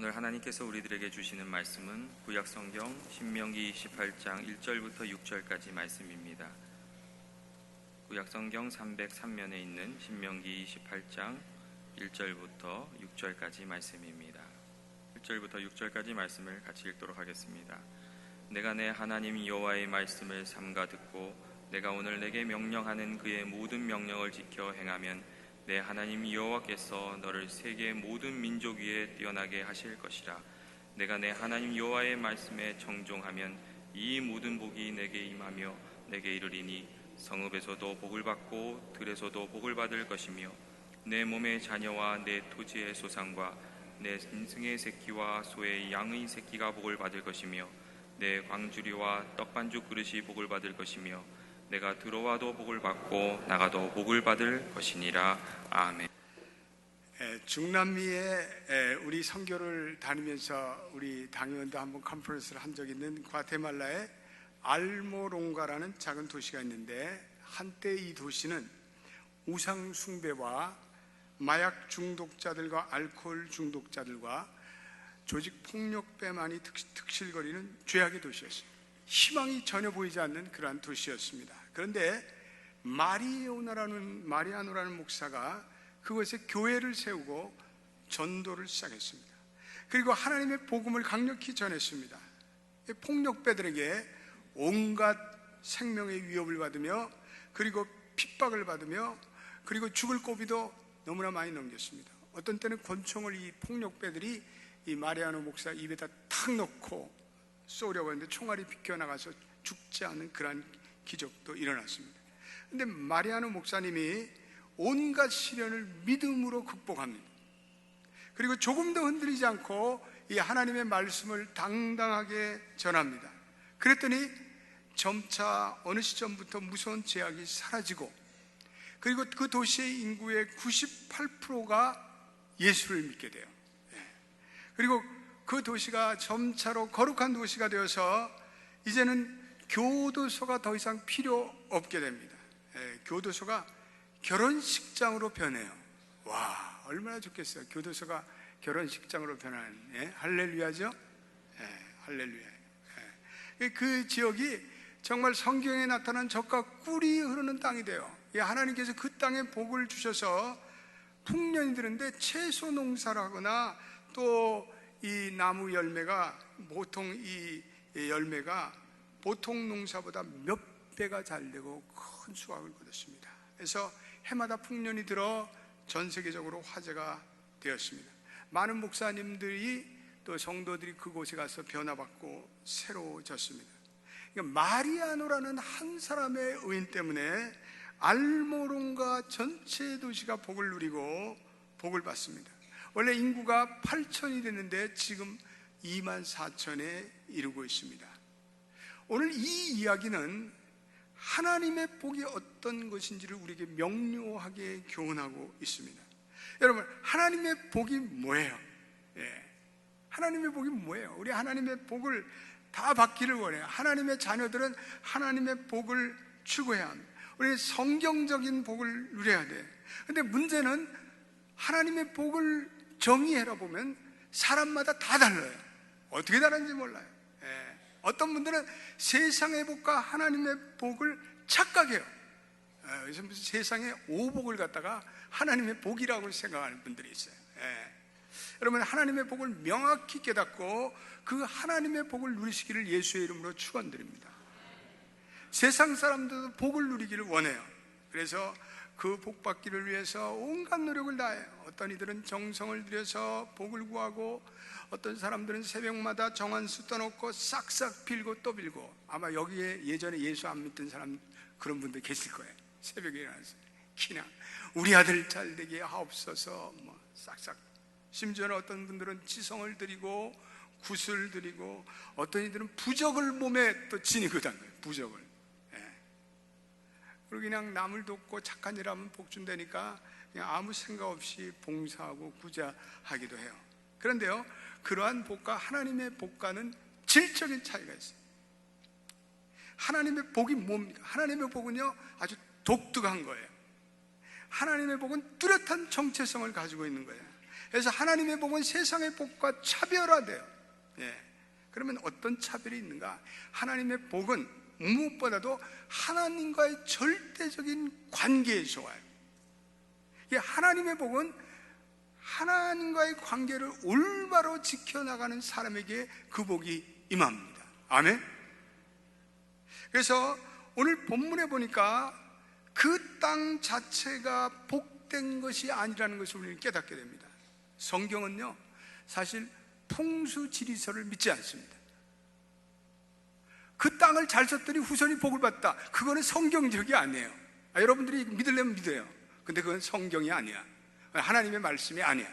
오늘 하나님께서 우리들에게 주시는 말씀은 구약성경 신명기 28장 1절부터 6절까지 말씀입니다. 구약성경 303면에 있는 신명기 28장 1절부터 6절까지 말씀입니다. 1절부터 6절까지 말씀을 같이 읽도록 하겠습니다. 내가 내 하나님 여호와의 말씀을 삼가 듣고 내가 오늘 내게 명령하는 그의 모든 명령을 지켜 행하면 내 하나님 여호와께서 너를 세계 모든 민족 위에 뛰어나게 하실 것이라. 내가 내 하나님 여호와의 말씀에 정종하면 이 모든 복이 내게 임하며 내게 이르리니 성읍에서도 복을 받고 들에서도 복을 받을 것이며 내 몸의 자녀와 내 토지의 소산과 내 짐승의 새끼와 소의 양의 새끼가 복을 받을 것이며 내 광주리와 떡반죽 그릇이 복을 받을 것이며 내가 들어와도 복을 받고 나가도 복을 받을 것이니라. 아멘. 중남미에 우리 선교를 다니면서 우리 당의원도 한번 컨퍼런스를 한 적이 있는 과테말라의 알모롱가라는 작은 도시가 있는데, 한때 이 도시는 우상 숭배와 마약 중독자들과 알코올 중독자들과 조직 폭력배만이 특실거리는 죄악의 도시였습니다. 희망이 전혀 보이지 않는 그러한 도시였습니다. 그런데 마리아노라는 목사가 그곳에 교회를 세우고 전도를 시작했습니다. 그리고 하나님의 복음을 강력히 전했습니다. 폭력배들에게 온갖 생명의 위협을 받으며 그리고 핍박을 받으며 그리고 죽을 고비도 너무나 많이 넘겼습니다. 어떤 때는 권총을 이 폭력배들이 이 마리아노 목사 입에다 탁 넣고 쏘려고 했는데 총알이 비껴나가서 죽지 않은 그러한 기적도 일어났습니다. 그런데 마리아노 목사님이 온갖 시련을 믿음으로 극복합니다. 그리고 조금 더 흔들리지 않고 이 하나님의 말씀을 당당하게 전합니다. 그랬더니 점차 어느 시점부터 무서운 제약이 사라지고, 그리고 그 도시의 인구의 98%가 예수를 믿게 돼요. 그리고 그 도시가 점차로 거룩한 도시가 되어서 이제는 교도소가 더 이상 필요 없게 됩니다. 교도소가 결혼식장으로 변해요. 와, 얼마나 좋겠어요. 교도소가 결혼식장으로 변하는. 할렐루야죠? 할렐루야. 그 지역이 정말 성경에 나타난 젖과 꿀이 흐르는 땅이 돼요. 하나님께서 그 땅에 복을 주셔서 풍년이 드는데 채소 농사를 하거나 또 이 나무 열매가 보통 이 열매가 보통 농사보다 몇 배가 잘 되고 큰 수확을 거뒀습니다. 그래서 해마다 풍년이 들어 전 세계적으로 화제가 되었습니다. 많은 목사님들이 또 성도들이 그곳에 가서 변화받고 새로워졌습니다. 그러니까 마리아노라는 한 사람의 의인 때문에 알모롱가 전체 도시가 복을 누리고 복을 받습니다. 원래 인구가 8천이 됐는데 지금 2만 4천에 이르고 있습니다. 오늘 이 이야기는 하나님의 복이 어떤 것인지를 우리에게 명료하게 교훈하고 있습니다. 여러분, 하나님의 복이 뭐예요? 하나님의 복이 뭐예요? 우리 하나님의 복을 다 받기를 원해요. 하나님의 자녀들은 하나님의 복을 추구해야 합니다. 우리 성경적인 복을 누려야 돼. 근데 문제는 하나님의 복을 정의해라 보면 사람마다 다 달라요. 어떻게 다른지 몰라요. 어떤 분들은 세상의 복과 하나님의 복을 착각해요. 그래서 무슨 세상의 오복을 갖다가 하나님의 복이라고 생각하는 분들이 있어요. 여러분, 하나님의 복을 명확히 깨닫고 그 하나님의 복을 누리시기를 예수의 이름으로 축원드립니다. 세상 사람들도 복을 누리기를 원해요. 그래서 그 복 받기를 위해서 온갖 노력을 다해요. 어떤 이들은 정성을 들여서 복을 구하고, 어떤 사람들은 새벽마다 정한수 떠놓고 싹싹 빌고 또 빌고, 아마 여기에 예전에 예수 안 믿던 사람 그런 분들 계실 거예요. 새벽에 일어나서 그냥 우리 아들 잘 되게 하옵소서 싹싹. 심지어는 어떤 분들은 지성을 드리고 굿을 드리고, 어떤 이들은 부적을 몸에 또 지니고 다녀요. 부적을. 그리고 그냥 남을 돕고 착한 일 하면 복 준다니까 그냥 아무 생각 없이 봉사하고 구제하기도 해요. 그런데요, 그러한 복과 하나님의 복과는 질적인 차이가 있어요. 하나님의 복이 뭡니까? 하나님의 복은요, 아주 독특한 거예요. 하나님의 복은 뚜렷한 정체성을 가지고 있는 거예요. 그래서 하나님의 복은 세상의 복과 차별화돼요. 예. 그러면 어떤 차별이 있는가? 하나님의 복은 무엇보다도 하나님과의 절대적인 관계에 좋아요. 하나님의 복은 하나님과의 관계를 올바로 지켜나가는 사람에게 그 복이 임합니다. 아멘. 그래서 오늘 본문에 보니까 그 땅 자체가 복된 것이 아니라는 것을 우리는 깨닫게 됩니다. 성경은요, 사실 풍수지리설을 믿지 않습니다. 그 땅을 잘 썼더니 후손이 복을 받다, 그거는 성경적이 아니에요. 여러분들이 믿으려면 믿어요. 근데 그건 성경이 아니야. 하나님의 말씀이 아니야.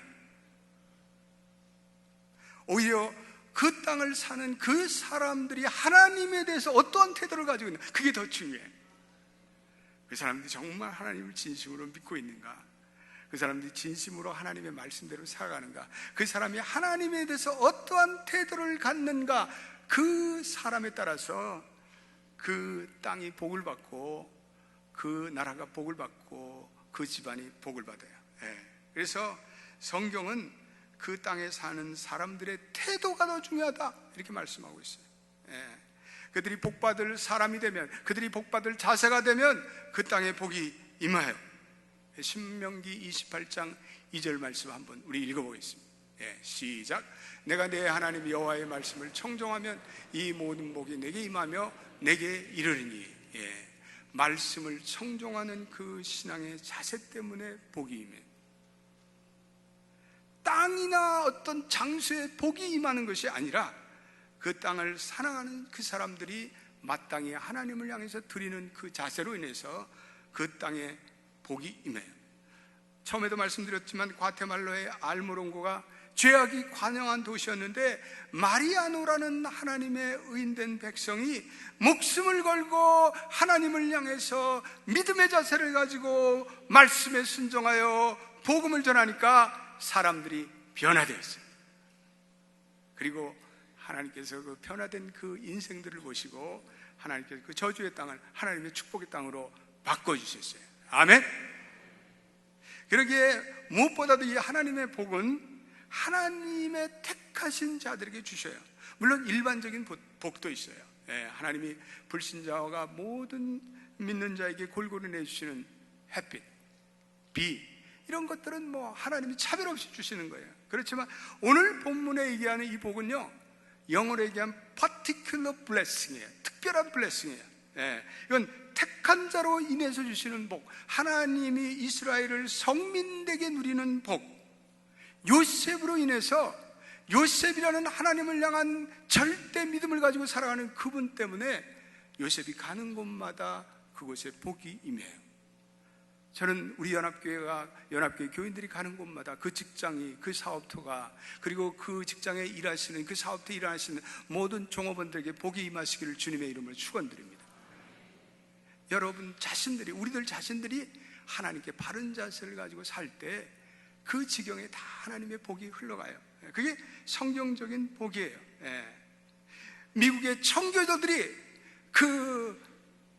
오히려 그 땅을 사는 그 사람들이 하나님에 대해서 어떠한 태도를 가지고 있나, 그게 더 중요해. 그 사람들이 정말 하나님을 진심으로 믿고 있는가, 그 사람들이 진심으로 하나님의 말씀대로 살아가는가, 그 사람이 하나님에 대해서 어떠한 태도를 갖는가, 그 사람에 따라서 그 땅이 복을 받고 그 나라가 복을 받고 그 집안이 복을 받아요. 예. 그래서 성경은 그 땅에 사는 사람들의 태도가 더 중요하다, 이렇게 말씀하고 있어요. 예. 그들이 복받을 사람이 되면, 그들이 복받을 자세가 되면 그 땅에 복이 임하여. 신명기 28장 2절 말씀 한번 우리 읽어보겠습니다. 예, 시작. 내가 내 하나님 여호와의 말씀을 청종하면 이 모든 복이 내게 임하며 내게 이르리니. 예, 말씀을 청종하는 그 신앙의 자세 때문에 복이 임해. 땅이나 어떤 장소에 복이 임하는 것이 아니라 그 땅을 사랑하는 그 사람들이 마땅히 하나님을 향해서 드리는 그 자세로 인해서 그 땅에 복이 임해요. 처음에도 말씀드렸지만 과테말라의 알모론고가 죄악이 관영한 도시였는데 마리아노라는 하나님의 의인된 백성이 목숨을 걸고 하나님을 향해서 믿음의 자세를 가지고 말씀에 순종하여 복음을 전하니까 사람들이 변화되었어요. 그리고 하나님께서 그 변화된 그 인생들을 보시고 하나님께서 그 저주의 땅을 하나님의 축복의 땅으로 바꿔주셨어요. 아멘. 그러기에 무엇보다도 이 하나님의 복은 하나님의 택하신 자들에게 주셔요. 물론 일반적인 복도 있어요. 예, 하나님이 불신자가 모든 믿는 자에게 골고루 내주시는 햇빛, 비, 이런 것들은 뭐 하나님이 차별 없이 주시는 거예요. 그렇지만 오늘 본문에 얘기하는 이 복은요, 영어로 얘기하면 particular blessing이에요. 특별한 blessing이에요. 예, 이건 택한 자로 인해서 주시는 복, 하나님이 이스라엘을 성민되게 누리는 복, 요셉으로 인해서 요셉이라는 하나님을 향한 절대 믿음을 가지고 살아가는 그분 때문에 요셉이 가는 곳마다 그곳에 복이 임해요. 저는 우리 연합교회 교인들이 가는 곳마다 그 직장이, 그 사업터가, 그리고 그 직장에 일하시는, 그 사업터에 일하시는 모든 종업원들에게 복이 임하시기를 주님의 이름으로 축원드립니다. 여러분 자신들이, 우리들 자신들이 하나님께 바른 자세를 가지고 살 때 그 지경에 다 하나님의 복이 흘러가요. 그게 성경적인 복이에요. 미국의 청교도들이 그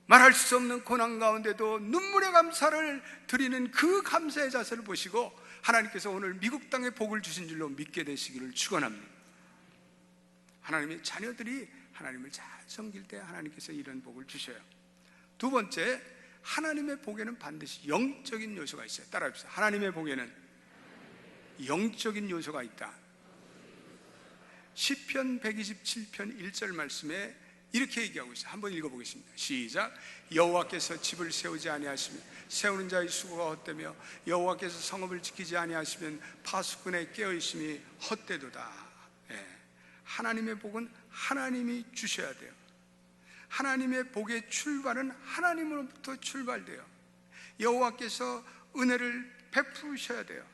말할 수 없는 고난 가운데도 눈물의 감사를 드리는 그 감사의 자세를 보시고 하나님께서 오늘 미국 땅에 복을 주신 줄로 믿게 되시기를 축원합니다. 하나님의 자녀들이 하나님을 잘 섬길 때 하나님께서 이런 복을 주셔요. 두 번째, 하나님의 복에는 반드시 영적인 요소가 있어요. 따라합시다. 하나님의 복에는 영적인 요소가 있다. 시편 127편 1절 말씀에 이렇게 얘기하고 있어요. 한번 읽어보겠습니다. 시작. 여호와께서 집을 세우지 아니하시면 세우는 자의 수고가 헛되며 여호와께서 성읍을 지키지 아니하시면 파수꾼의 깨어있음이 헛되도다. 하나님의 복은 하나님이 주셔야 돼요. 하나님의 복의 출발은 하나님으로부터 출발돼요. 여호와께서 은혜를 베푸셔야 돼요.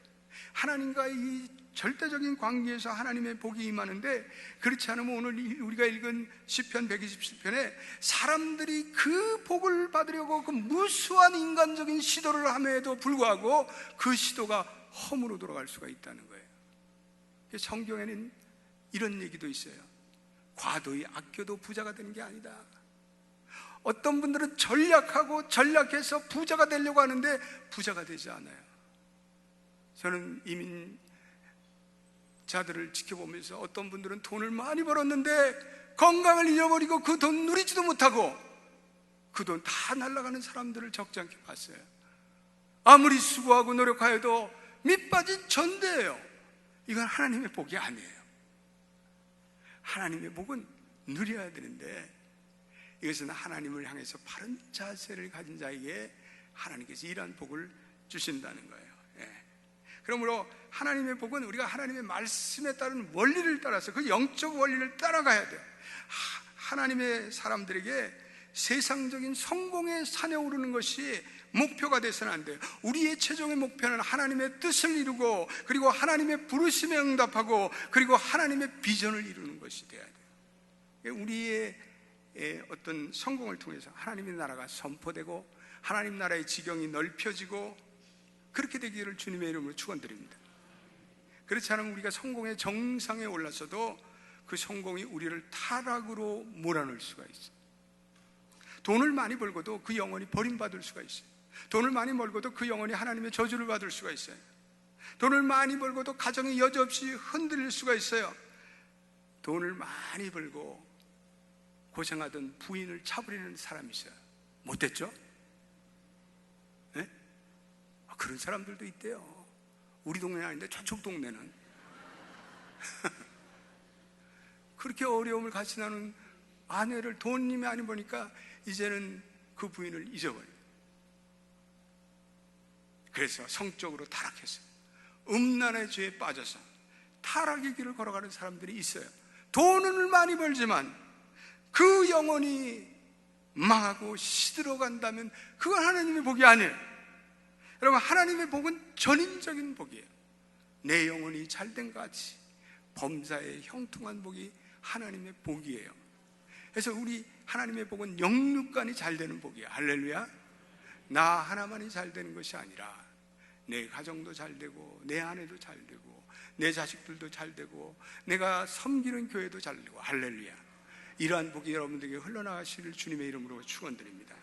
하나님과 이 절대적인 관계에서 하나님의 복이 임하는데, 그렇지 않으면 오늘 우리가 읽은 시편 127편에 사람들이 그 복을 받으려고 그 무수한 인간적인 시도를 함에도 불구하고 그 시도가 험으로 돌아갈 수가 있다는 거예요. 성경에는 이런 얘기도 있어요. 과도히 아껴도 부자가 되는 게 아니다. 어떤 분들은 전략해서 부자가 되려고 하는데 부자가 되지 않아요. 저는 이민 자들을 지켜보면서 어떤 분들은 돈을 많이 벌었는데 건강을 잃어버리고 그 돈 누리지도 못하고 그 돈 다 날아가는 사람들을 적잖게 봤어요. 아무리 수고하고 노력하여도 밑빠진 전대예요. 이건 하나님의 복이 아니에요. 하나님의 복은 누려야 되는데 이것은 하나님을 향해서 바른 자세를 가진 자에게 하나님께서 이러한 복을 주신다는 거예요. 그러므로 하나님의 복은 우리가 하나님의 말씀에 따른 원리를 따라서 그 영적 원리를 따라가야 돼요. 하나님의 사람들에게 세상적인 성공의 산에 오르는 것이 목표가 돼서는 안 돼요. 우리의 최종의 목표는 하나님의 뜻을 이루고 그리고 하나님의 부르심에 응답하고 그리고 하나님의 비전을 이루는 것이 돼야 돼요. 우리의 어떤 성공을 통해서 하나님의 나라가 선포되고 하나님 나라의 지경이 넓혀지고 그렇게 되기를 주님의 이름으로 축원드립니다. 그렇지 않으면 우리가 성공의 정상에 올랐어도 그 성공이 우리를 타락으로 몰아넣을 수가 있어요. 돈을 많이 벌고도 그 영혼이 버림받을 수가 있어요. 돈을 많이 벌고도 그 영혼이 하나님의 저주를 받을 수가 있어요. 돈을 많이 벌고도 가정이 여지없이 흔들릴 수가 있어요. 돈을 많이 벌고 고생하던 부인을 차버리는 사람이 있어요. 못됐죠? 네? 그런 사람들도 있대요. 우리 동네는 아닌데 저쪽 동네는 그렇게 어려움을 같이 나눈 아내를 돈이 많이 버니까 이제는 그 부인을 잊어버려요. 그래서 성적으로 타락했어요. 음란의 죄에 빠져서 타락의 길을 걸어가는 사람들이 있어요. 돈을 많이 벌지만 그 영혼이 망하고 시들어간다면 그건 하나님의 복이 아니에요. 여러분, 하나님의 복은 전인적인 복이에요. 내 영혼이 잘된 것 같이 범사에 형통한 복이 하나님의 복이에요. 그래서 우리 하나님의 복은 영육간이 잘 되는 복이에요. 할렐루야. 나 하나만이 잘 되는 것이 아니라 내 가정도 잘 되고 내 아내도 잘 되고 내 자식들도 잘 되고 내가 섬기는 교회도 잘 되고 할렐루야. 이러한 복이 여러분들에게 흘러나가시를 주님의 이름으로 축원드립니다.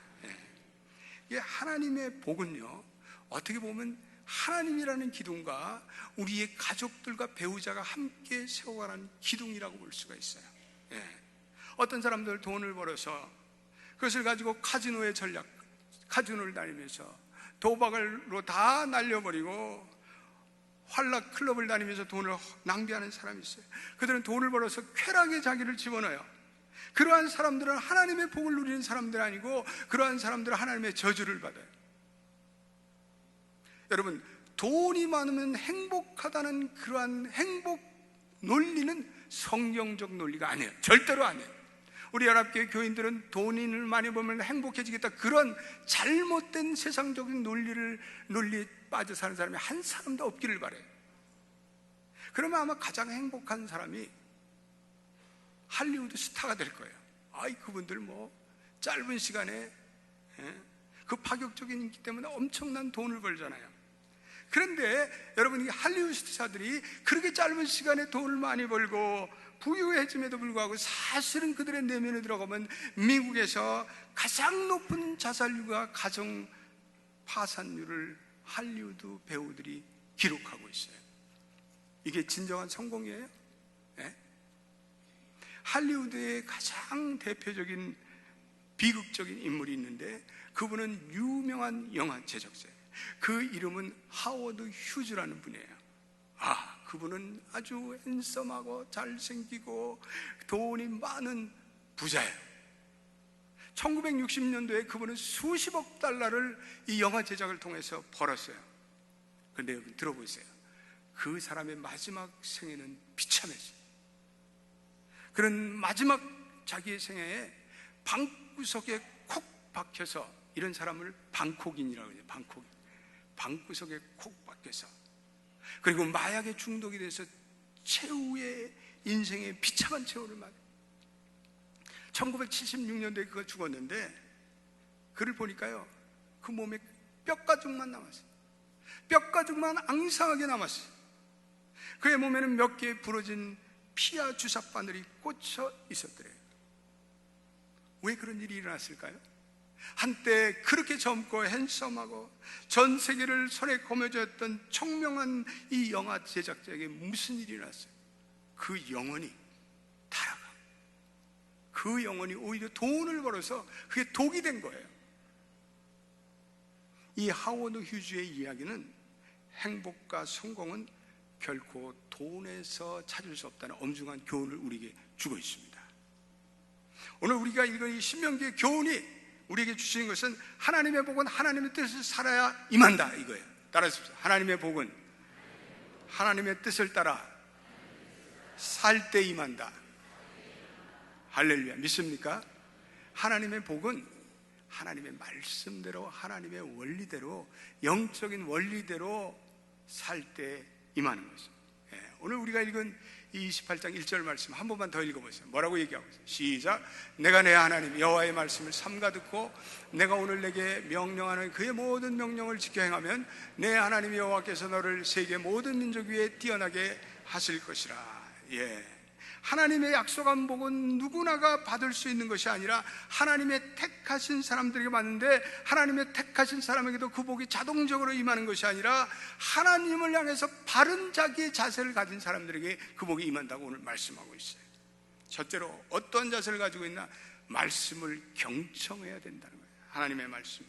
이 하나님의 복은요, 어떻게 보면 하나님이라는 기둥과 우리의 가족들과 배우자가 함께 세워가는 기둥이라고 볼 수가 있어요. 어떤 사람들 돈을 벌어서 그것을 가지고 카지노의 전략, 카지노를 다니면서 도박으로 다 날려버리고 환락 클럽을 다니면서 돈을 낭비하는 사람이 있어요. 그들은 돈을 벌어서 쾌락에 자기를 집어넣어요. 그러한 사람들은 하나님의 복을 누리는 사람들 아니고 그러한 사람들은 하나님의 저주를 받아요. 여러분, 돈이 많으면 행복하다는 그러한 행복 논리는 성경적 논리가 아니에요. 절대로 아니에요. 우리 연합교회 교인들은 돈을 많이 벌면 행복해지겠다, 그런 잘못된 세상적인 논리에 빠져 사는 사람이 한 사람도 없기를 바라요. 그러면 아마 가장 행복한 사람이 할리우드 스타가 될 거예요. 그분들 뭐 짧은 시간에 그 파격적인 인기 때문에 엄청난 돈을 벌잖아요. 그런데 여러분, 이 할리우드 스타들이 그렇게 짧은 시간에 돈을 많이 벌고 부유해짐에도 불구하고 사실은 그들의 내면에 들어가면 미국에서 가장 높은 자살률과 가정 파산율을 할리우드 배우들이 기록하고 있어요. 이게 진정한 성공이에요? 할리우드의 가장 대표적인 비극적인 인물이 있는데 그분은 유명한 영화 제작자예요. 그 이름은 하워드 휴즈라는 분이에요. 그분은 아주 핸섬하고 잘생기고 돈이 많은 부자예요. 1960년도에 그분은 수십억 달러를 이 영화 제작을 통해서 벌었어요. 그런데 여러분 들어보세요. 그 사람의 마지막 생애는 비참했어요. 그런 마지막 자기의 생애에 방구석에 콕 박혀서, 이런 사람을 방콕인이라고 해요. 방구석에 콕 박혀서, 그리고 마약에 중독이 돼서 최후의 인생의 비참한 최후를 맞아요. 1976년도에 그가 죽었는데 그를 보니까요, 그 몸에 뼈가죽만 남았어요. 뼈가죽만 앙상하게 남았어요. 그의 몸에는 몇 개의 부러진 피와 주사바늘이 꽂혀 있었더래요. 왜 그런 일이 일어났을까요? 한때 그렇게 젊고 핸섬하고 전 세계를 손에 거머쥐었던 청명한 이 영화 제작자에게 무슨 일이 일어났어요? 그 영혼이 타락하고 그 영혼이 오히려 돈을 벌어서 그게 독이 된 거예요. 이 하워드 휴즈의 이야기는 행복과 성공은 결코 돈에서 찾을 수 없다는 엄중한 교훈을 우리에게 주고 있습니다. 오늘 우리가 읽은 이 신명기의 교훈이 우리에게 주시는 것은 하나님의 복은 하나님의 뜻을 살아야 임한다 이거예요. 따라하십시오. 하나님의 복은 하나님의 뜻을 따라 살 때 임한다. 할렐루야. 믿습니까? 하나님의 복은 하나님의 말씀대로, 하나님의 원리대로, 영적인 원리대로 살 때 임하는 것입니다. 오늘 우리가 읽은 이 28장 1절 말씀 한 번만 더 읽어보세요. 뭐라고 얘기하고 있어요? 시작. 내가 내 하나님 여호와의 말씀을 삼가 듣고 내가 오늘 내게 명령하는 그의 모든 명령을 지켜 행하면 내 하나님 여호와께서 너를 세계 모든 민족 위에 뛰어나게 하실 것이라. 하나님의 약속한 복은 누구나가 받을 수 있는 것이 아니라 하나님의 택하신 사람들에게 받는데, 하나님의 택하신 사람에게도 그 복이 자동적으로 임하는 것이 아니라 하나님을 향해서 바른 자기의 자세를 가진 사람들에게 그 복이 임한다고 오늘 말씀하고 있어요. 첫째로 어떤 자세를 가지고 있나? 말씀을 경청해야 된다는 거예요. 하나님의 말씀을.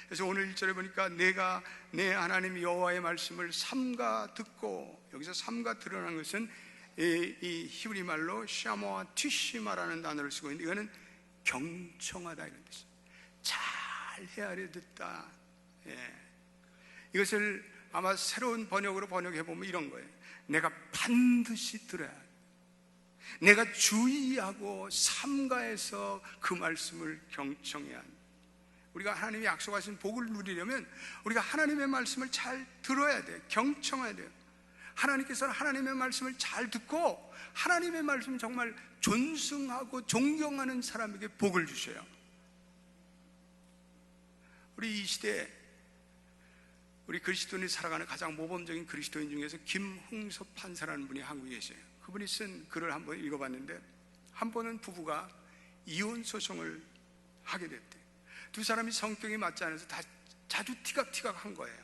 그래서 오늘 1절에 보니까 내가 내 하나님 여호와의 말씀을 삼가 듣고, 여기서 삼가 들으라는 것은 이 히브리 말로 샤모아 티시마라는 단어를 쓰고 있는데, 이거는 경청하다 이런 뜻이에요. 잘 헤아려 듣다. 이것을 아마 새로운 번역으로 번역해 보면 이런 거예요. 내가 반드시 들어야 돼. 내가 주의하고 삼가해서 그 말씀을 경청해야 한다. 우리가 하나님이 약속하신 복을 누리려면 우리가 하나님의 말씀을 잘 들어야 돼요. 경청해야 돼요. 하나님께서는 하나님의 말씀을 잘 듣고 하나님의 말씀을 정말 존승하고 존경하는 사람에게 복을 주셔요. 우리 이 시대에 우리 그리스도인이 살아가는 가장 모범적인 그리스도인 중에서 김흥섭 판사라는 분이 한국에 계세요. 그분이 쓴 글을 한번 읽어봤는데, 한 번은 부부가 이혼 소송을 하게 됐대요. 두 사람이 성격이 맞지 않아서 다 자주 티각티각한 거예요.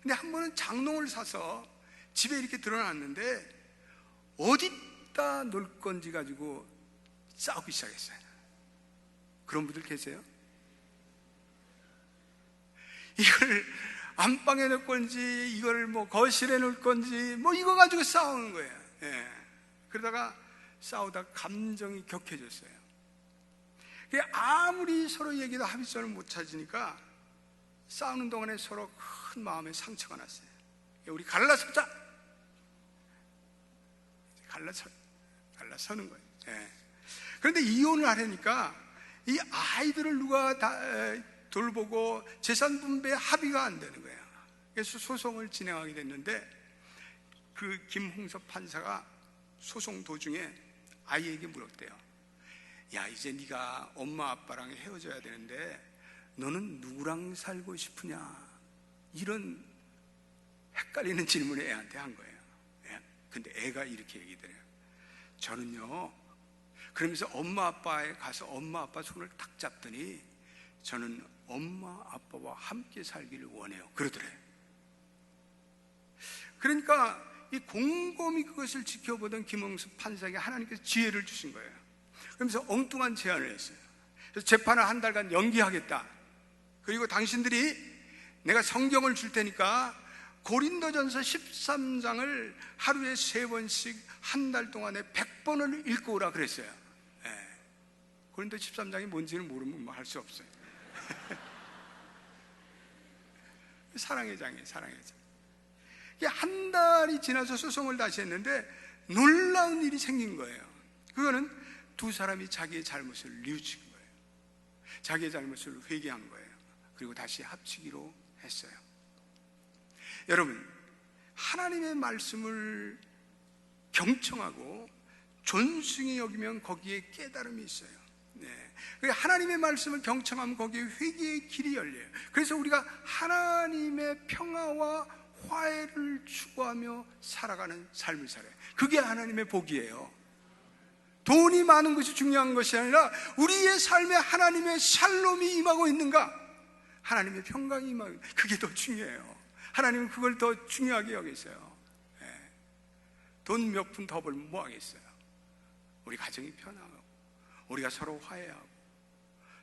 근데 한 번은 장롱을 사서 집에 이렇게 드러났는데 어디다 놓을 건지 가지고 싸우기 시작했어요. 그런 분들 계세요? 이걸 안방에 놓을 건지 이걸 뭐 거실에 놓을 건지 뭐 이거 가지고 싸우는 거예요. 그러다가 싸우다 감정이 격해졌어요. 아무리 서로 얘기도 합의점을 못 찾으니까 싸우는 동안에 서로 큰 마음에 상처가 났어요. 우리 갈라서자. 갈라서는 거예요. 그런데 이혼을 하려니까 이 아이들을 누가 다 돌보고 재산 분배에 합의가 안 되는 거예요. 그래서 소송을 진행하게 됐는데, 그 김홍섭 판사가 소송 도중에 아이에게 물었대요. 야, 이제 네가 엄마 아빠랑 헤어져야 되는데 너는 누구랑 살고 싶으냐? 이런 헷갈리는 질문을 애한테 한 거예요. 근데 애가 이렇게 얘기해요. 저는요, 그러면서 엄마 아빠에 가서 엄마 아빠 손을 딱 잡더니 저는 엄마 아빠와 함께 살기를 원해요. 그러더래요. 그러니까 이 곰곰이 그것을 지켜보던 김홍수 판사에게 하나님께서 지혜를 주신 거예요. 그러면서 엉뚱한 제안을 했어요. 그래서 재판을 한 달간 연기하겠다. 그리고 당신들이 내가 성경을 줄 테니까 고린도전서 13장을 하루에 3번씩 한 달 동안에 100번을 읽고 오라 그랬어요. 고린도 13장이 뭔지는 모르면 뭐 할 수 없어요. 사랑의 장이에요. 사랑의 장. 한 달이 지나서 소송을 다시 했는데 놀라운 일이 생긴 거예요. 그거는 두 사람이 자기의 잘못을 뉘우친 거예요. 자기의 잘못을 회개한 거예요. 그리고 다시 합치기로 했어요. 여러분, 하나님의 말씀을 경청하고 존중히 여기면 거기에 깨달음이 있어요. 하나님의 말씀을 경청하면 거기에 회개의 길이 열려요. 그래서 우리가 하나님의 평화와 화해를 추구하며 살아가는 삶을 살아요. 그게 하나님의 복이에요. 돈이 많은 것이 중요한 것이 아니라 우리의 삶에 하나님의 샬롬이 임하고 있는가, 하나님의 평강이 임하고 있는가, 그게 더 중요해요. 하나님은 그걸 더 중요하게 여기세요. 돈 몇 푼 더 벌면 뭐 하겠어요? 우리 가정이 편하고 우리가 서로 화해하고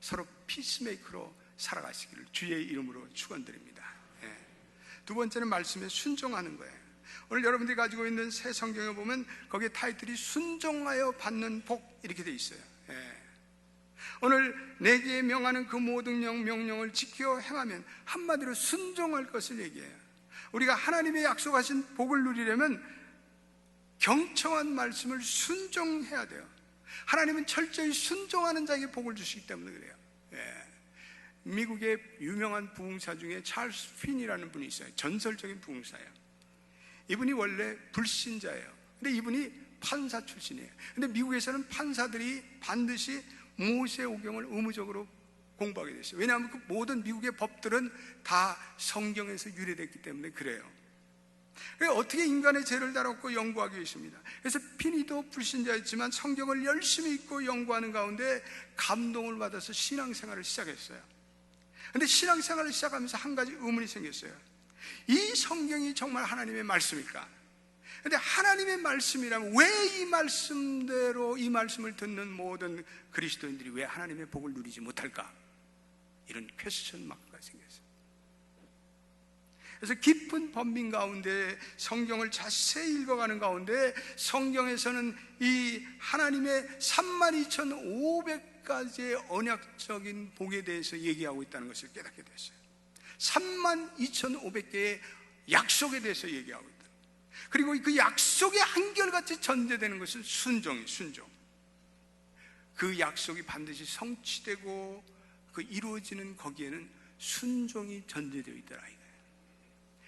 서로 피스메이커로 살아가시기를 주의 이름으로 축원드립니다. 두 번째는 말씀에 순종하는 거예요. 오늘 여러분들이 가지고 있는 새 성경에 보면 거기에 타이틀이 순종하여 받는 복 이렇게 돼 있어요. 오늘 내게 명하는 그 모든 명령을 지켜 행하면 한마디로 순종할 것을 얘기해요. 우리가 하나님의 약속하신 복을 누리려면 경청한 말씀을 순종해야 돼요. 하나님은 철저히 순종하는 자에게 복을 주시기 때문에 그래요. 미국의 유명한 부흥사 중에 찰스 핀이라는 분이 있어요. 전설적인 부흥사예요. 이분이 원래 불신자예요. 근데 이분이 판사 출신이에요. 근데 미국에서는 판사들이 반드시 모세오경을 의무적으로 공부하게 됐어요. 왜냐하면 그 모든 미국의 법들은 다 성경에서 유래됐기 때문에 그래요. 어떻게 인간의 죄를 다뤘고 연구하기 위해서입니다. 그래서 피니도 불신자였지만 성경을 열심히 읽고 연구하는 가운데 감동을 받아서 신앙생활을 시작했어요. 그런데 신앙생활을 시작하면서 한 가지 의문이 생겼어요. 이 성경이 정말 하나님의 말씀일까? 그런데 하나님의 말씀이라면 왜 이 말씀대로 이 말씀을 듣는 모든 그리스도인들이 왜 하나님의 복을 누리지 못할까? 이런 퀘스천 마크가 생겼어요. 그래서 깊은 번민 가운데 성경을 자세히 읽어가는 가운데 성경에서는 이 하나님의 32,500가지의 언약적인 복에 대해서 얘기하고 있다는 것을 깨닫게 됐어요. 32,500개의 약속에 대해서 얘기하고 있다. 그리고 그 약속이 한결같이 전제되는 것은 순종이에요. 순종. 그 약속이 반드시 성취되고 그 이루어지는 거기에는 순종이 전제되어 있더라 이거예요.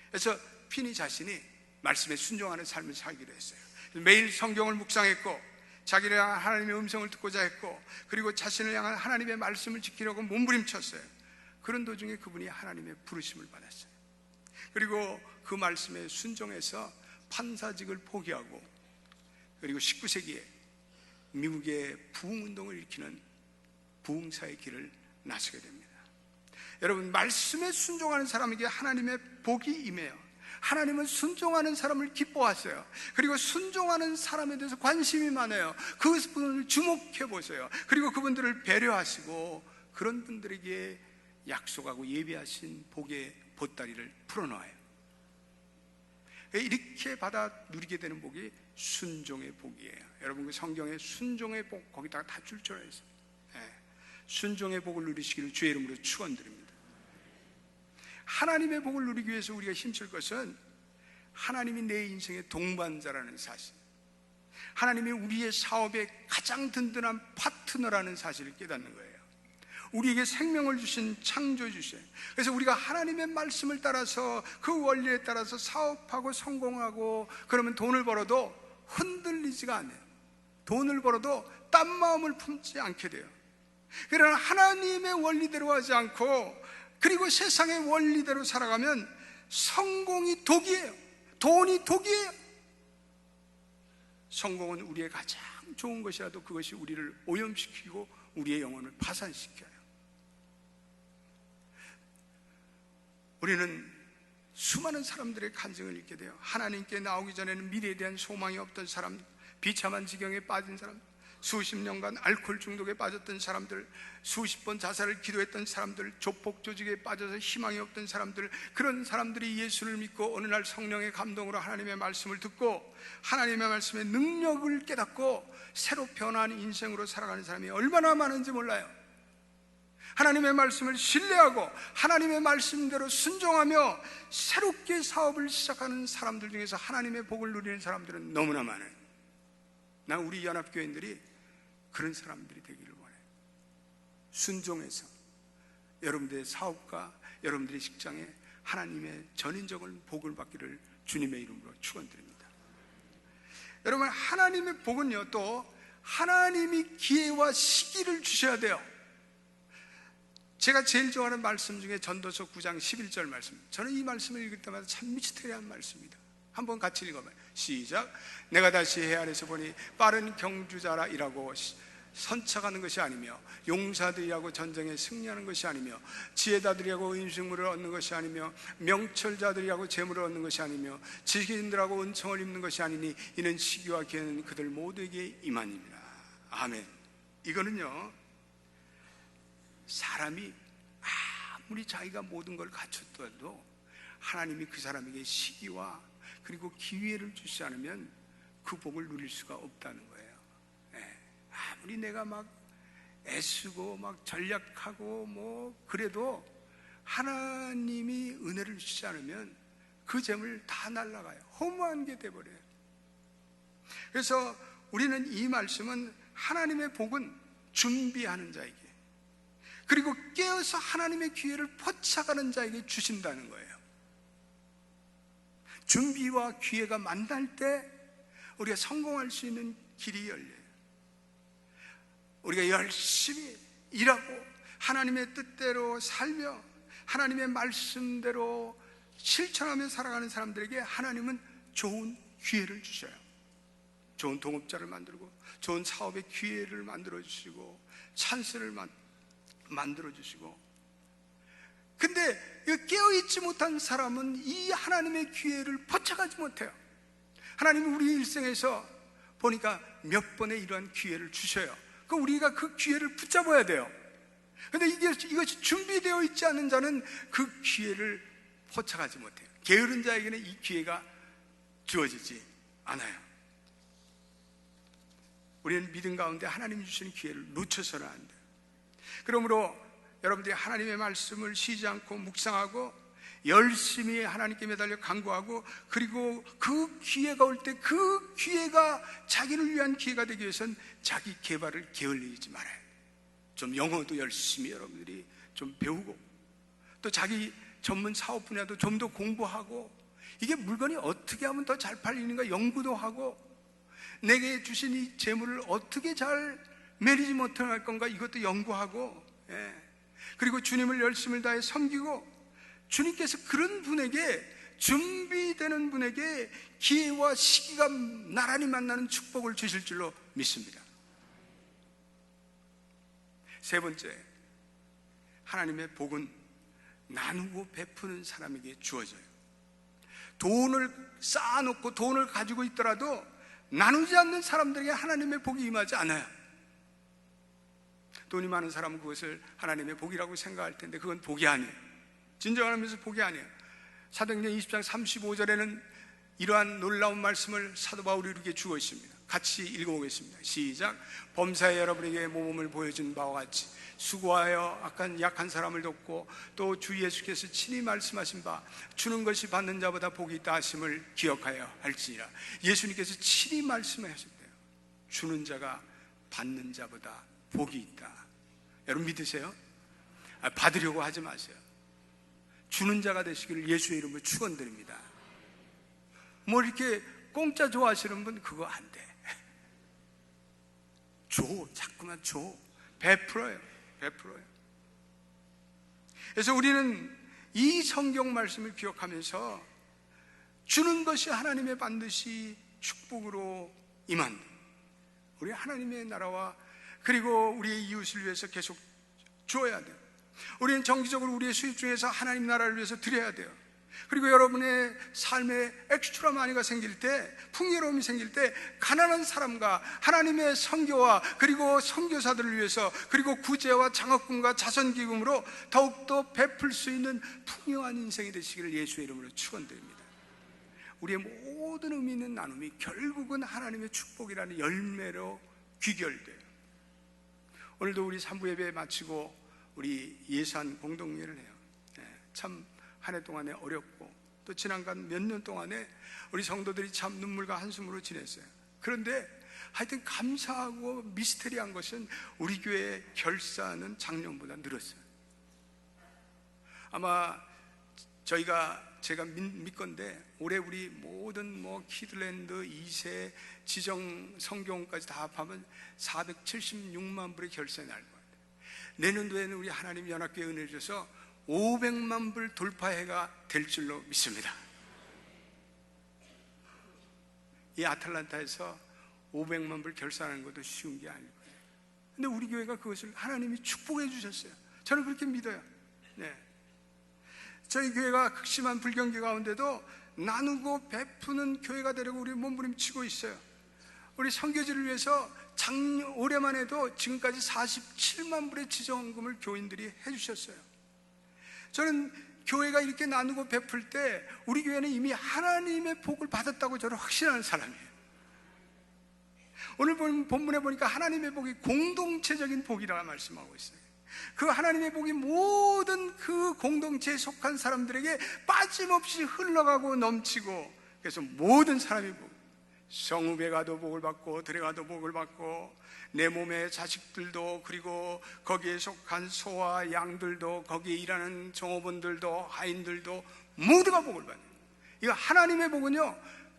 그래서 피니 자신이 말씀에 순종하는 삶을 살기로 했어요. 매일 성경을 묵상했고 자기를 향한 하나님의 음성을 듣고자 했고 그리고 자신을 향한 하나님의 말씀을 지키려고 몸부림쳤어요. 그런 도중에 그분이 하나님의 부르심을 받았어요. 그리고 그 말씀에 순종해서 판사직을 포기하고 그리고 19세기에 미국의 부흥운동을 일으키는 부흥사의 길을 나서게 됩니다. 여러분, 말씀에 순종하는 사람에게 하나님의 복이 임해요. 하나님은 순종하는 사람을 기뻐하세요. 그리고 순종하는 사람에 대해서 관심이 많아요. 그분을 주목해 보세요. 그리고 그분들을 배려하시고 그런 분들에게 약속하고 예비하신 복의 보따리를 풀어놓아요. 이렇게 받아 누리게 되는 복이 순종의 복이에요. 여러분, 그 성경에 순종의 복 거기다가 다 줄줄어 있어요. 순종의 복을 누리시기를 주의 이름으로 축원드립니다. 하나님의 복을 누리기 위해서 우리가 힘쓸 것은 하나님이 내 인생의 동반자라는 사실, 하나님이 우리의 사업의 가장 든든한 파트너라는 사실을 깨닫는 거예요. 우리에게 생명을 주신 창조주세요. 그래서 우리가 하나님의 말씀을 따라서 그 원리에 따라서 사업하고 성공하고 그러면 돈을 벌어도 흔들리지가 않아요. 돈을 벌어도 딴 마음을 품지 않게 돼요. 그러나 하나님의 원리대로 하지 않고 그리고 세상의 원리대로 살아가면 성공이 독이에요. 돈이 독이에요. 성공은 우리의 가장 좋은 것이라도 그것이 우리를 오염시키고 우리의 영혼을 파산시켜요. 우리는 수많은 사람들의 간증을 읽게 돼요. 하나님께 나오기 전에는 미래에 대한 소망이 없던 사람, 비참한 지경에 빠진 사람, 수십 년간 알코올 중독에 빠졌던 사람들, 수십 번 자살을 기도했던 사람들, 조폭 조직에 빠져서 희망이 없던 사람들, 그런 사람들이 예수를 믿고 어느 날 성령의 감동으로 하나님의 말씀을 듣고 하나님의 말씀의 능력을 깨닫고 새로 변화한 인생으로 살아가는 사람이 얼마나 많은지 몰라요. 하나님의 말씀을 신뢰하고 하나님의 말씀대로 순종하며 새롭게 사업을 시작하는 사람들 중에서 하나님의 복을 누리는 사람들은 너무나 많아요. 난 우리 연합교인들이 그런 사람들이 되기를 원해요. 순종해서 여러분들의 사업과 여러분들의 직장에 하나님의 전인적인 복을 받기를 주님의 이름으로 축원드립니다. 여러분, 하나님의 복은요, 또 하나님이 기회와 시기를 주셔야 돼요. 제가 제일 좋아하는 말씀 중에 전도서 9장 11절 말씀, 저는 이 말씀을 읽을 때마다 참 미스테리한 말씀입니다. 한번 같이 읽어봐요. 시작. 내가 다시 해 아래서 보니 빠른 경주자라 일하고 선착하는 것이 아니며, 용사들이라고 전쟁에 승리하는 것이 아니며, 지혜자들이라고 인생물을 얻는 것이 아니며, 명철자들이라고 재물을 얻는 것이 아니며, 지식인들하고 은총을 입는 것이 아니니 이는 시기와 기회는 그들 모두에게 임하니라. 아멘. 이거는요, 사람이 아무리 자기가 모든 걸 갖췄더라도 하나님이 그 사람에게 시기와 그리고 기회를 주지 않으면 그 복을 누릴 수가 없다는 거예요. 아무리 내가 막 애쓰고 막 전략하고 뭐 그래도 하나님이 은혜를 주지 않으면 그 재물 다 날아가요. 허무한 게 돼버려요. 그래서 우리는 이 말씀은 하나님의 복은 준비하는 자에게, 그리고 깨어서 하나님의 기회를 포착하는 자에게 주신다는 거예요. 준비와 기회가 만날 때 우리가 성공할 수 있는 길이 열려요. 우리가 열심히 일하고 하나님의 뜻대로 살며 하나님의 말씀대로 실천하며 살아가는 사람들에게 하나님은 좋은 기회를 주셔요. 좋은 동업자를 만들고 좋은 사업의 기회를 만들어 주시고 찬스를 만들어 주시고, 근데 깨어있지 못한 사람은 이 하나님의 기회를 포착하지 못해요. 하나님이 우리 일생에서 보니까 몇 번의 이러한 기회를 주셔요. 우리가 그 기회를 붙잡아야 돼요. 그런데 이것이 준비되어 있지 않은 자는 그 기회를 포착하지 못해요. 게으른 자에게는 이 기회가 주어지지 않아요. 우리는 믿음 가운데 하나님이 주시는 기회를 놓쳐서는 안 돼요. 그러므로 여러분들이 하나님의 말씀을 쉬지 않고 묵상하고 열심히 하나님께 매달려 간구하고, 그리고 그 기회가 올 때 그 기회가 자기를 위한 기회가 되기 위해서는 자기 개발을 게을리지 말아요. 좀 영어도 열심히 여러분들이 좀 배우고, 또 자기 전문 사업 분야도 좀 더 공부하고, 이게 물건이 어떻게 하면 더 잘 팔리는가 연구도 하고, 내게 주신 이 재물을 어떻게 잘 매니지먼트 할 건가 이것도 연구하고, 그리고 주님을 열심을 다해 섬기고, 주님께서 그런 분에게, 준비되는 분에게 기회와 시기가 나란히 만나는 축복을 주실 줄로 믿습니다. 세 번째, 하나님의 복은 나누고 베푸는 사람에게 주어져요. 돈을 쌓아놓고 돈을 가지고 있더라도 나누지 않는 사람들에게 하나님의 복이 임하지 않아요. 돈이 많은 사람은 그것을 하나님의 복이라고 생각할 텐데 그건 복이 아니에요. 진정한 의미에서 복이 아니에요. 사도행전 20장 35절에는 이러한 놀라운 말씀을 사도 바울이 우리에게 주고 있습니다. 같이 읽어보겠습니다. 시작. 범사에 여러분에게 모범을 보여준 바와 같이 수고하여 약한 사람을 돕고, 또 주 예수께서 친히 말씀하신 바 주는 것이 받는 자보다 복이 있다 하심을 기억하여 할지니라. 예수님께서 친히 말씀하셨대요. 주는 자가 받는 자보다 복이 있다. 여러분 믿으세요? 받으려고 하지 마세요. 주는 자가 되시기를 예수의 이름으로 축원드립니다. 뭐 이렇게 공짜 좋아하시는 분 그거 안 돼. 줘, 자꾸만 줘. 베풀어요. 그래서 우리는 이 성경 말씀을 기억하면서 주는 것이 하나님의 반드시 축복으로 임한, 우리 하나님의 나라와 그리고 우리의 이웃을 위해서 계속 주어야 돼요. 우리는 정기적으로 우리의 수입 중에서 하나님 나라를 위해서 드려야 돼요. 그리고 여러분의 삶에 엑스트라 마니가 생길 때, 풍요로움이 생길 때 가난한 사람과 하나님의 선교와 그리고 선교사들을 위해서, 그리고 구제와 장학금과 자선기금으로 더욱더 베풀 수 있는 풍요한 인생이 되시기를 예수의 이름으로 축원드립니다. 우리의 모든 의미 있는 나눔이 결국은 하나님의 축복이라는 열매로 귀결돼요. 오늘도 우리 3부 예배 마치고 우리 예산 공동회를 해요. 참 한 해 동안에 어렵고, 또 지난간 몇 년 동안에 우리 성도들이 참 눈물과 한숨으로 지냈어요. 그런데 하여튼 감사하고 미스테리한 것은 우리 교회 결사는 작년보다 늘었어요. 아마 제가 믿건데 올해 우리 모든 키드랜드 2세 지정 성경까지 다 합하면 476만 불의 결산이 날 거예요. 내년도에는 우리 하나님 연합교회 은혜를 주셔서 500만 불 돌파해가 될 줄로 믿습니다. 이 아틀란타에서 500만 불 결산하는 것도 쉬운 게 아니고요. 근데 우리 교회가 그것을 하나님이 축복해 주셨어요. 저는 그렇게 믿어요. 네. 저희 교회가 극심한 불경기 가운데도 나누고 베푸는 교회가 되려고 우리 몸부림치고 있어요. 우리 선교지를 위해서 올해만 해도 지금까지 47만 불의 지정금을 교인들이 해주셨어요. 저는 교회가 이렇게 나누고 베풀 때 우리 교회는 이미 하나님의 복을 받았다고 저는 확신하는 사람이에요. 오늘 본문에 보니까 하나님의 복이 공동체적인 복이라고 말씀하고 있어요. 그 하나님의 복이 모든 그 공동체에 속한 사람들에게 빠짐없이 흘러가고 넘치고, 그래서 모든 사람이 복, 성읍에 가도 복을 받고 들에 가도 복을 받고, 내 몸의 자식들도, 그리고 거기에 속한 소와 양들도, 거기에 일하는 종업원들도, 하인들도 모두가 복을 받는, 이거 하나님의 복은요,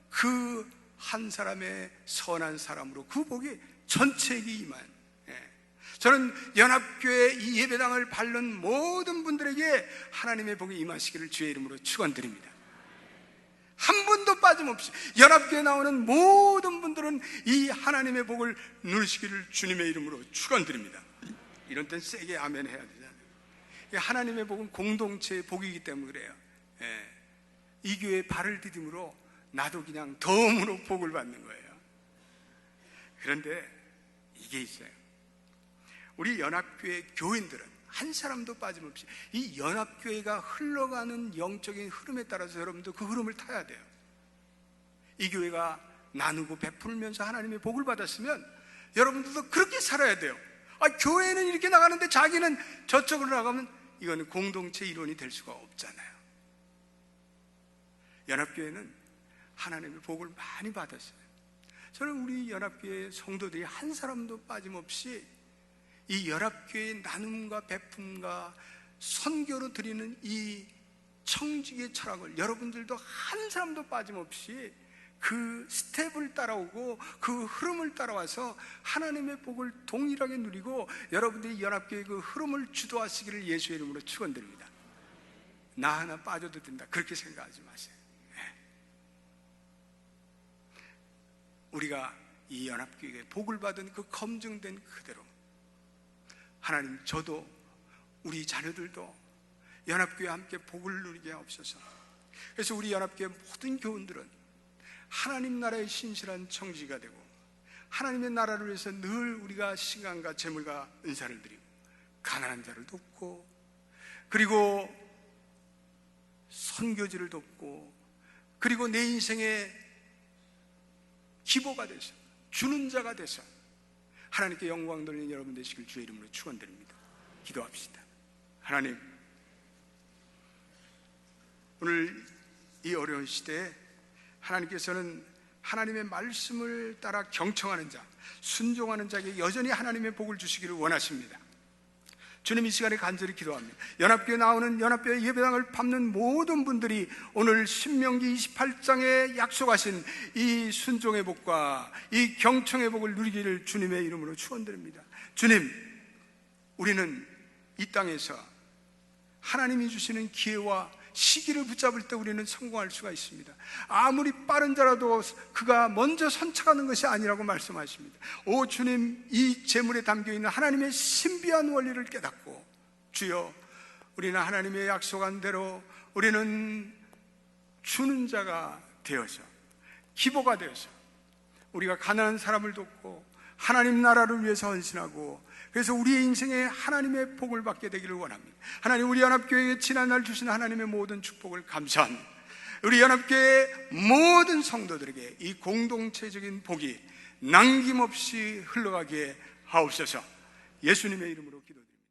그 한 사람의 선한 사람으로 그 복이 전체에게 임한. 저는 연합교회 이 예배당을 밟는 모든 분들에게 하나님의 복이 임하시기를 주의 이름으로 축원드립니다. 한 분도 빠짐없이 연합교회 나오는 모든 분들은 이 하나님의 복을 누리시기를 주님의 이름으로 축원드립니다. 이런 때는 세게 아멘 해야 되잖아요. 하나님의 복은 공동체의 복이기 때문에 그래요. 이 교회에 발을 디딤으로 나도 그냥 덤으로 복을 받는 거예요. 그런데 이게 있어요. 우리 연합교회 교인들은 한 사람도 빠짐없이 이 연합교회가 흘러가는 영적인 흐름에 따라서 여러분도 그 흐름을 타야 돼요. 이 교회가 나누고 베풀면서 하나님의 복을 받았으면 여러분들도 그렇게 살아야 돼요. 교회는 이렇게 나가는데 자기는 저쪽으로 나가면 이거는 공동체 이론이 될 수가 없잖아요. 연합교회는 하나님의 복을 많이 받았어요. 저는 우리 연합교회 성도들이 한 사람도 빠짐없이 이 연합교회의 나눔과 베품과 선교로 드리는 이 청지기의 철학을 여러분들도 한 사람도 빠짐없이 그 스텝을 따라오고 그 흐름을 따라와서 하나님의 복을 동일하게 누리고 여러분들이 연합교회의 그 흐름을 주도하시기를 예수의 이름으로 축원드립니다. 나 하나 빠져도 된다, 그렇게 생각하지 마세요. 우리가 이 연합교회에 복을 받은 그 검증된 그대로 하나님, 저도 우리 자녀들도 연합교회와 함께 복을 누리게 하옵소서. 그래서 우리 연합교회 모든 교우들은 하나님 나라의 신실한 청지가 되고 하나님의 나라를 위해서 늘 우리가 시간과 재물과 은사를 드리고 가난한 자를 돕고, 그리고 선교지를 돕고, 그리고 내 인생의 기보가 돼서 주는 자가 돼서 하나님께 영광 돌리는 여러분 되시길 주의 이름으로 축원드립니다. 기도합시다. 하나님, 오늘 이 어려운 시대에 하나님께서는 하나님의 말씀을 따라 경청하는 자, 순종하는 자에게 여전히 하나님의 복을 주시기를 원하십니다. 주님, 이 시간에 간절히 기도합니다. 연합교회 나오는 연합교회 예배당을 밟는 모든 분들이 오늘 신명기 28장에 약속하신 이 순종의 복과 이 경청의 복을 누리기를 주님의 이름으로 축원드립니다. 주님, 우리는 이 땅에서 하나님이 주시는 기회와 시기를 붙잡을 때 우리는 성공할 수가 있습니다. 아무리 빠른 자라도 그가 먼저 선착하는 것이 아니라고 말씀하십니다. 오 주님, 이 재물에 담겨있는 하나님의 신비한 원리를 깨닫고, 주여, 우리는 하나님의 약속한 대로 우리는 주는 자가 되어서, 기보가 되어서 우리가 가난한 사람을 돕고 하나님 나라를 위해서 헌신하고, 그래서 우리의 인생에 하나님의 복을 받게 되기를 원합니다. 하나님, 우리 연합교회에 지난날 주신 하나님의 모든 축복을 감사합니다. 우리 연합교회 모든 성도들에게 이 공동체적인 복이 남김없이 흘러가게 하옵소서. 예수님의 이름으로 기도드립니다.